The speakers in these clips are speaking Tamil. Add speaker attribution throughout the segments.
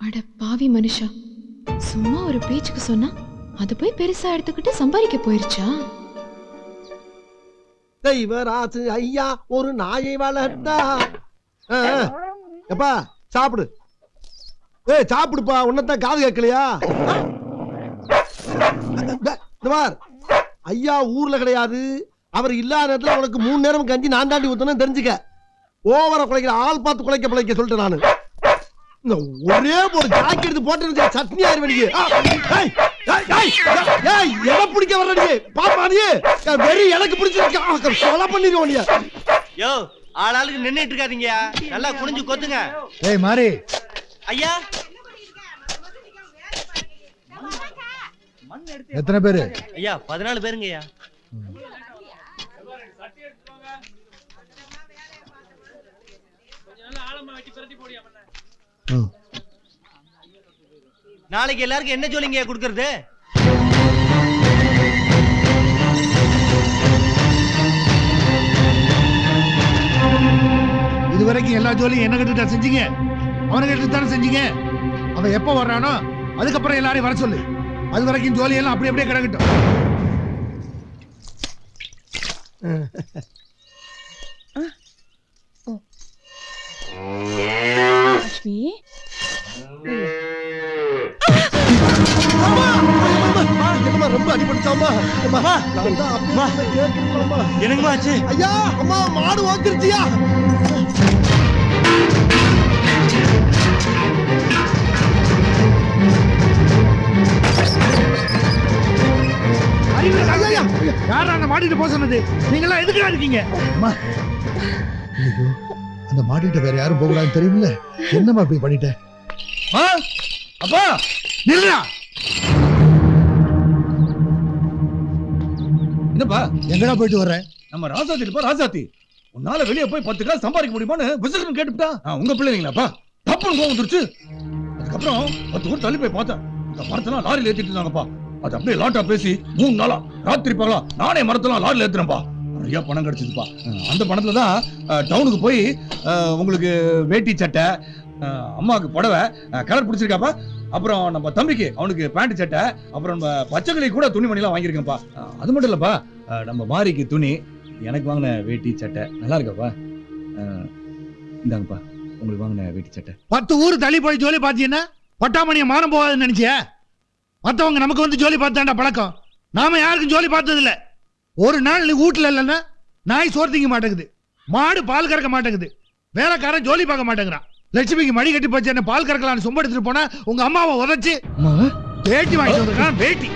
Speaker 1: அட பாவி மனுஷா, சும்மா ஒரு பேச்சுக்கு சொன்னா அது போய் பெருசா எடுத்துக்கிட்டு சம்பாதிக்க போயிருச்சா?
Speaker 2: தெய்வராசு ஐயா ஒரு நாயை வளர்த்தா. எப்பா சாப்பிடு. சாப்பிடுப்பா, உன்னதான் காது கேட்கலையா? ஐயா ஊர்ல கிடையாது, அவர் இல்லாத நேரத்துல உனக்கு 3 நேரம் கஞ்சி நான் தாண்டி ஊத்தணும் தெரிஞ்சுக்க. ஓவரா குலைக்கிற ஆள் பார்த்து குலைக்க பிழைக்க சொல்லிட்டு நானு ஒரே ஒரு ஜாக்கி எடுத்து போட்டு சட்னி ஆயிருவீங்க. எதை பிடிக்க வர்ற பாப்பா, நீ வெறி எனக்கு பிடிச்சிருக்க கொலை பண்ணிடுவோம். நீ
Speaker 3: யோ ஆளாளுக்கு நின்னுட்டு இருக்காதீங்க, நல்லா குனிஞ்சு கொத்துங்க.
Speaker 4: ஏய் மாரி
Speaker 3: ஐயா
Speaker 4: எத்தனை பேரு?
Speaker 3: ஐயா 14 பேருங்க ஐயா. நாளைக்கு எல்லாருக்கும் என்ன ஜோலிங்க கொடுக்கறது?
Speaker 4: இதுவரைக்கும் எல்லா ஜோலியும் என்ன கிட்ட செஞ்சீங்க? அவனுக்கு தானே செஞ்சீங்க. அவன் எப்ப வர்றானோ அதுக்கப்புறம் எல்லாரையும் வர சொல்லு. அது வரைக்கும் ஜோலி எல்லாம் அப்படி அப்படியே கிடக்கட்டும்.
Speaker 5: லட்சுமி
Speaker 2: ரொம்ப அடிபடுத்தாமா?
Speaker 3: என்னங்கம்மா ஆச்சு?
Speaker 2: ஐயா அம்மா மாடு வாங்கிருச்சியா?
Speaker 4: யாரா அந்த மாடிட்டு போக சொன்னது? நீங்களா எதுக்குடா இருக்கீங்க? ஐயோ, அந்த மாடிட்ட வேற யாரும் போக கூடாதுன்னு தெரியுமில்ல. என்னமா இப்படி பண்ணிட்ட?
Speaker 6: அப்பா
Speaker 4: நில்லுடா.
Speaker 6: என்னப்பா
Speaker 4: எங்கடா போயிட்டு வர்றேன்?
Speaker 6: நம்ம ராசாத்தி இருப்பா ராசாத்தி, உன்னால வெளியே போய் 10 காசு சம்பாதிக்க முடியுமான்னு விசிலுன்னு கேட்டுட்டா. உங்க பிள்ளைங்களாப்பா தப்புன்னு கோவம் வந்துருச்சு. அதுக்கப்புறம் 10 ஊர் தள்ளி போய் பார்த்தேன். இந்த மரத்தெல்லாம் லாரியில் ஏத்திட்டு இருந்தாங்கப்பா. அது அப்படியே லாட்டா பேசி 3 நாளா ராத்திரி பகலா நானே மரத்தெல்லாம் லாரியில் ஏத்துறேன்ப்பா. நிறைய பணம் கிடைச்சதுப்பா. அந்த பணத்துல தான் டவுனுக்கு போய் உங்களுக்கு வேட்டி சட்டை, அம்மாவுக்கு புடவை கலர் பிடிச்சிருக்காப்பா. அப்புறம் நம்ம தம்பிக்கு அவனுக்கு பேண்ட் சட்டை, அப்புறம் நம்ம பச்சைக்கிளி கூட துணிமணிலாம் வாங்கியிருக்கேன்ப்பா. அது மட்டும் இல்லப்பா, நம்ம மாரிக்கு துணி, எனக்கு வாங்கின வேட்டி சட்டை நல்லா இருக்கப்பா. இந்தாங்கப்பா உங்களுக்கு வாங்கின வேட்டி சட்டை.
Speaker 4: 10 ஊர் தள்ளி போய் ஜோலி பார்த்தீங்கன்னா பட்டாமணியை மானம் போகாதுன்னு நினைச்சியா? மற்றவங்க நமக்கு வந்து ஜோலி பார்த்தாண்டா பழக்கம். நாம யாருக்கும் ஜோலி பார்த்தது இல்ல. ஒரு நாள் நீ வீட்டுல இல்லைன்னா நாய் சோறு திங்க மாட்டேங்குது, மாடு பால் கறக்க மாட்டேங்குது, வேலைக்காரன் ஜோலி பார்க்க மாட்டேங்கிறான். லட்சுமிக்கு மடி கட்டி போச்சு, என்ன பால் கறக்கலான்னு சொம்ப எடுத்துட்டு போனா உங்க அம்மாவை உதச்சு பேட்டி வாங்கிட்டு வந்திருக்கான். பேட்டி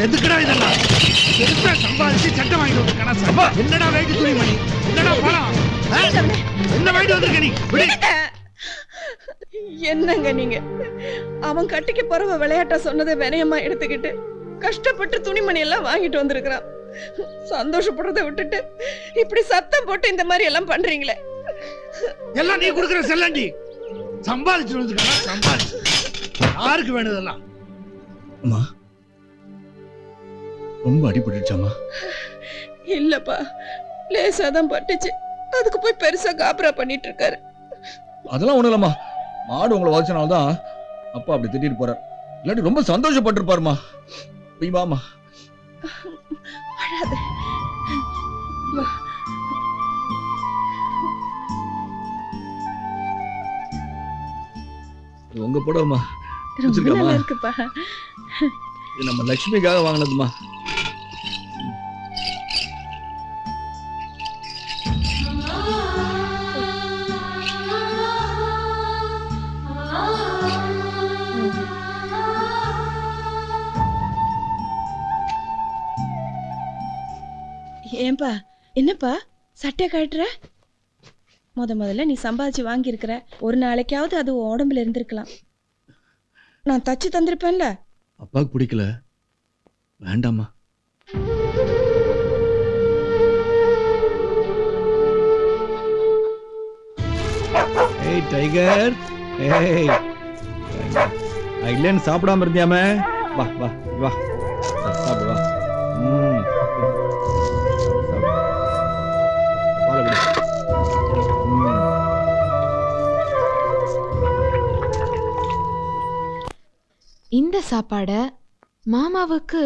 Speaker 4: எதுக்குடா இதெல்லாம்? எதுக்குடா சம்பாதிச்சு சட்டை வாங்கிட்டு வந்திருக்கானா? என்னடா வேட்டி துணி மணி, என்னடா பணம், என்ன வாங்கிட்டு வந்திருக்க நீ?
Speaker 5: என்னங்க நீங்க? அவன் கட்டிக்க போறவ விளையாட்ட சொன்னதை வினயமா எடுத்துக்கிட்டு கஷ்டப்பட்டு துணிமணி எல்லாம் வாங்கிட்டு வந்திருக்கிறான். சந்தோஷப்படுறதை விட்டுட்டு இப்படி சத்தம் போட்டு இந்த மாதிரி எல்லாம் பண்றீங்களே.
Speaker 4: எல்லாம் நீ கொடுக்கிற செல்லண்டி. சம்பாதிச்சு வந்திருக்கானா? சம்பாதிச்சு யாருக்கு வேணுதெல்லாம்?
Speaker 6: அம்மா ரொம்ப அடிபட்டுச்சாமா?
Speaker 5: இல்லப்பா, லேசாதான் பட்டுச்சு. அதுக்கு போய் பெருசா காபரா பண்ணிட்டு இருக்காரு.
Speaker 6: அதெல்லாம் ஒண்ணும் இல்லம்மா, மாடு உங்களை வச்சனால்தான் அப்பா அப்படி திட்டிட்டு போறார். இல்லாட்டி ரொம்ப சந்தோஷப்பட்டிருப்பாருமா. வாமா. உங்க படமா
Speaker 5: இருக்குப்பா.
Speaker 6: இது நம்ம லட்சுமிக்காக வாங்கினதுமா.
Speaker 5: ஏன்பா, என்னப்பா சட்டை கட்டுற? முதல்ல நீ சம்பாதிச்சு வாங்கி இருக்கிற, ஒரு நாளைக்காவது அது உடம்புல இருந்திருக்கலாம். நான் தச்சு தந்திருப்பேன்ல.
Speaker 6: அப்பாவுக்கு பிடிக்கல, வேண்டாமா. ஏய் டைகர், ஏய் இல்லன்னு சாப்பிடாம இருந்தியாமே. வா வா வா சாப்பிடு வா.
Speaker 1: இந்த சாப்பாட மாமாவுக்கு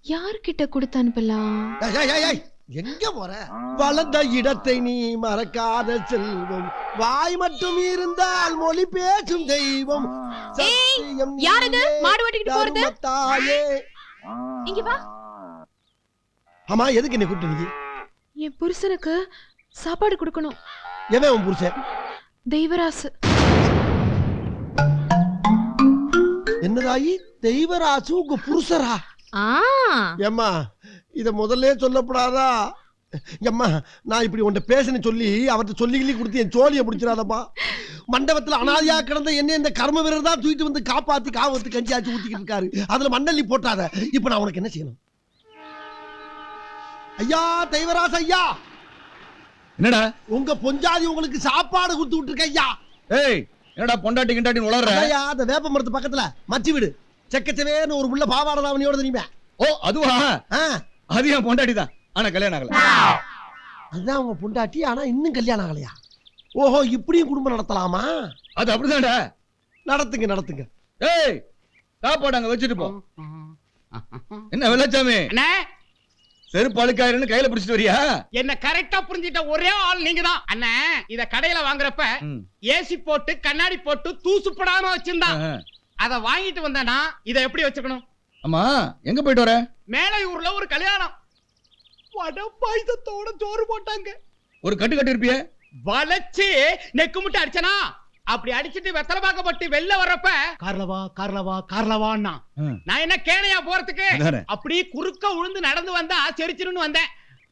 Speaker 1: யார்கிட்ட கொடுத்து அனுப்பலாம்?
Speaker 2: ஏய், ஏய், ஏய், ஏய், எங்க போற? வளர்ந்த இடத்தை நீ மறக்காத செல்வம், வாய் மட்டும் இருந்தால் மொழி பேசும் தெய்வம். சத்தியம்
Speaker 1: யார் இது?
Speaker 2: நீயே,
Speaker 1: மாடு ஓட்டிக்கிட்டு போறது?
Speaker 2: தர்மத்தாயே.
Speaker 1: இங்க வா.
Speaker 2: ஆமா, எதுக்கு என்ன கூப்பிட்டு நீ?
Speaker 1: என் புருஷனுக்கு சாப்பாடு கொடுக்கணும்.
Speaker 2: எவன் உன் புருஷன்?
Speaker 1: தெய்வராசு.
Speaker 2: என்னதாயி? தெய்வராசு உங்க புருஷரா?
Speaker 1: ஆ,
Speaker 2: ஏம்மா இத முதல்ல சொல்லப்படாதா? ஏம்மா நான் இப்படி உன்கிட்ட பேசுன்னு சொல்லி அவர்கிட்ட சொல்லி கொடுத்து என் சோழியை பிடிச்சிடாதப்பா. மண்டபத்துல அனாதையா கிடந்த என்ன இந்த கர்ம வீரர் தான் தூக்கிட்டு வந்து காப்பாத்தி காவத்து கஞ்சி ஆச்சு ஊத்திக்கிட்டு இருக்காரு. அதுல மண்ணள்ளி போட்டாத. இப்ப நான் உனக்கு என்ன செய்யணும்? ஐயா தெய்வராச ஐயா,
Speaker 6: என்னடா
Speaker 2: உங்க பொஞ்சாதி உங்களுக்கு சாப்பாடு கொடுத்து விட்டுருக்க ஐயா.
Speaker 6: ஏய் என்னடா பொண்டாட்டி கிண்டாட்டின்னு உளற?
Speaker 2: ஐயா அந்த வேப்ப மரத்து பக்கத்துல மச்சி வீடு செக்கச்சவேன்னு ஒரு உள்ள பாவாடை தாவணியோட தெரியுமே.
Speaker 6: ஓ அதுவா?
Speaker 2: ஆ,
Speaker 6: அது என் பொண்டாட்டி தான், ஆனா கல்யாணம் ஆகல.
Speaker 2: அதுதான் உங்க பொண்டாட்டி, ஆனா இன்னும் கல்யாணம் ஆகலையா? ஓஹோ, இப்படியும் குடும்பம் நடத்தலாமா?
Speaker 6: அது அப்படிதான்டா.
Speaker 2: நடத்துங்க நடத்துங்க.
Speaker 6: ஏய் சாப்பாடு அங்க வச்சுட்டு போ. என்ன வெள்ளச்சாமி,
Speaker 7: அண்ணே,
Speaker 6: செருப்பு அழுக்காயிருன்னு கையில பிடிச்சிட்டு வரியா?
Speaker 7: என்ன கரெக்டா புரிஞ்சிட்ட ஒரே ஆள் நீங்க தான். அண்ணே, இத கடையில வாங்குறப்ப
Speaker 6: ம்.
Speaker 7: ஏசி போட்டு கண்ணாடி போட்டு தூசுப்படாம வச்சிருந்தான்.
Speaker 6: ஆஹா.
Speaker 7: அத வாங்கிட்டு வந்தேனா இத எப்படி வச்சுக்கணும்?
Speaker 6: அம்மா எங்க போயிட்டு வர?
Speaker 7: மேலையூர்ல ஒரு கல்யாணம், வட பாயசத்தோட சோறு போட்டாங்க.
Speaker 6: ஒரு கட்டு கட்டி இருப்பிய?
Speaker 7: வளைச்சு நெக்கு முட்டை அடிச்சனா, அப்படி அடிச்சிட்டு வெத்தலை பாக்கப்பட்டு வெளில வர்றப்ப கார்லவா கார்லவா கார்லவான்னா நான் என்ன கேணையா போறதுக்கு?
Speaker 6: அதானே.
Speaker 7: அப்படி குறுக்க உழுந்து நடந்து வந்தா செரிச்சிருன்னு வந்தேன்.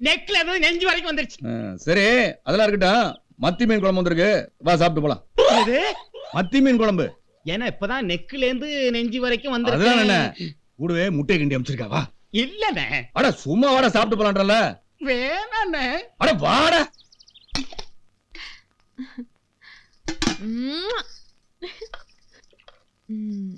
Speaker 7: நெக்ல இருந்து நெஞ்சு வரைக்கும் வந்துருச்சு.
Speaker 6: சரி அதெல்லாம் இருக்கட்டும். மத்தி மீன் குழம்பு வந்திருக்கு, வா சாப்பிட்டு போலாம்.
Speaker 7: இது
Speaker 6: மத்தி மீன் குழம்பு.
Speaker 7: ஏன்னா இப்பதான் நெக்ல இருந்து நெஞ்சு வரைக்கும்
Speaker 6: அதுதான் என்ன
Speaker 7: வந்து
Speaker 6: கூடவே முட்டை கிண்டி அமைச்சிருக்கா, வா.
Speaker 7: இல்லண்ணே,
Speaker 6: அட சும்மா வாடா சாப்பிட்டு போலான்றல.
Speaker 7: வேணாண்ணே.
Speaker 6: அட வாடா.
Speaker 1: ம். ம்.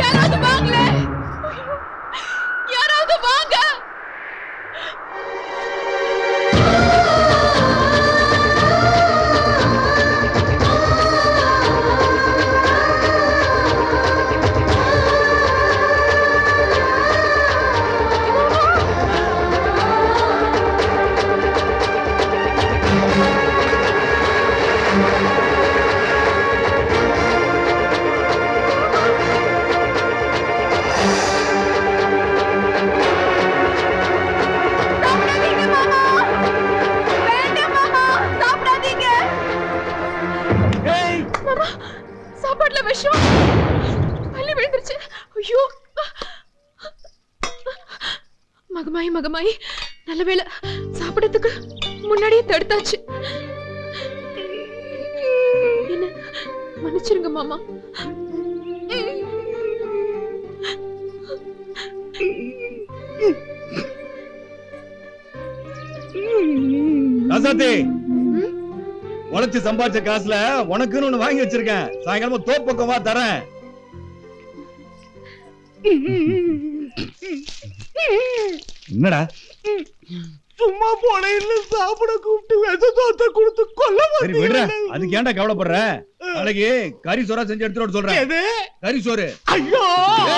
Speaker 1: யாராவது வாங்களே, யாராவது வாங்க. சாப்பிடாதீங்க மாமா, வேண்டாம் மாமா, சாப்பிடாதீங்க. மாமா, சாப்பாடுல விஷம், பல்லி விழுந்துருச்சு. ஐயோ, மகமாயி மகமாயி, நல்ல வேளை சாப்பிடறதுக்கு முன்னாடியே தடுத்தாச்சு. என்ன மன்னிச்சிருங்க மாமா.
Speaker 6: ராசாத்தி, உழைச்சு சம்பாதிச்ச காசுல உனக்குன்னு ஒண்ணு வாங்கி வச்சிருக்கேன். சாயங்காலமா தோப்பக்கம் வா, தரேன். என்னடா
Speaker 7: சும்மா போன இல்ல சாப்பிட கூப்பிட்டு விஷத்தை கொடுத்து கொல்ல
Speaker 6: சரி விடுற, அதுக்கு ஏன்டா கவலைப்படுற? நாளைக்கு கறி சோறா செஞ்சு எடுத்துட்டு வர சொல்றேன்.
Speaker 7: எது?
Speaker 6: கறி சோறு.
Speaker 7: ஐயோ,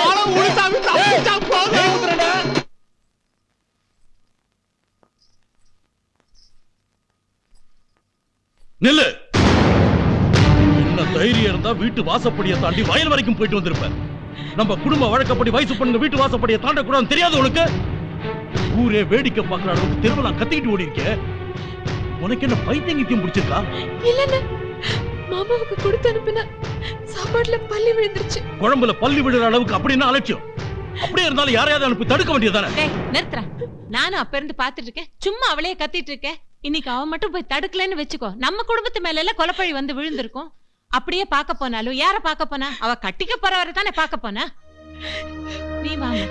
Speaker 7: ஆள உழுதாமி தப்பிச்சா போதும்.
Speaker 6: ஏய், ஊத்துறேன்டா.
Speaker 8: நில்லு. என்ன தைரியம் இருந்தா வீட்டு வாசப்படியை தாண்டி வயல் வரைக்கும் போயிட்டு வந்திருப்ப. நம்ம குடும்ப வழக்கப்படி வயசு பொண்ணுங்க வீட்டு வாசப்படியை தாண்ட கூடாது தெரியாது உனக்கு? ஊரே வேடிக்கை பார்க்குற அளவுக்கு தெருவெல்லாம் கத்திக்கிட்டு ஓடி இருக்க. உனக்கு என்ன பைத்தியங்கித்தியம் பிடிச்சிருக்கா?
Speaker 1: இல்லன்னு மாமாவுக்கு கொடுத்து அனுப்பின சாப்பாடுல பல்லி விழுந்துருச்சு.
Speaker 8: குழம்புல பள்ளி விழுற அளவுக்கு அப்படின்னா அலட்சியம். அப்படியே இருந்தாலும் யாரையாவது அனுப்பி தடுக்க வேண்டியதானே?
Speaker 9: நிறுத்துற. நானும் அப்ப இருந்து பாத்துட்டு இருக்கேன், சும்மா அவளையே கத்திட்டு இருக்கேன். இன்னைக்கு அவன் மட்டும் போய் தடுக்கலன்னு வச்சுக்கோ, நம்ம குடும்பத்து மேல எல்லாம் கொலைப்பழி வந்து விழுந்திருக்கும். அப்படியே பார்க்க போனாலும் யார பார்க்க போனா? அவ கட்டிக்க போறவரை தானே பார்க்க போனா. நீ வாங்க.